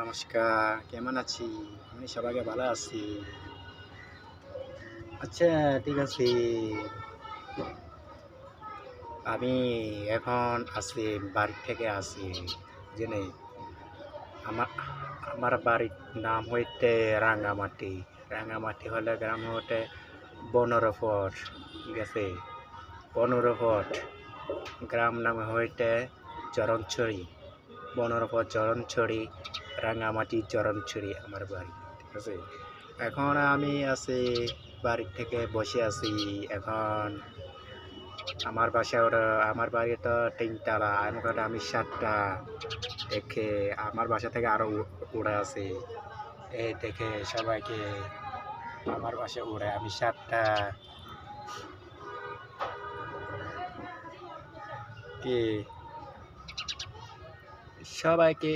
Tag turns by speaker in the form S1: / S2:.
S1: নমস্কার, কেমন আছি? আমি সবাইকে ভালো আছি। আচ্ছা, ঠিক আছে। আমি এখন আছি, বাড়ি থেকে আছি। জেনে আমার আমার বাড়ির নাম হইতে রাঙ্গামাটি। রাঙ্গামাটি হলে গ্রাম হতে ১৫ ফুট। ঠিক আছে? ১৫ ফুট। গ্রাম নাম হইতে চরণছড়ি। ১৫ ফুট চরণছড়ি, রাঙ্গামাটি চরণছড়ি আমার বাড়ি। ঠিক আছে? এখন আমি আছি বাড়ি থেকে বসে আছি। এখন আমার বাড়ি তো ৩ তলা, আমি ৭টা দেখে আমার বাসা থেকে আরো উড়ে আছে। এই দেখে সবাইকে আমার বাসায় উড়ে আমি ৭টা কি সবাইকে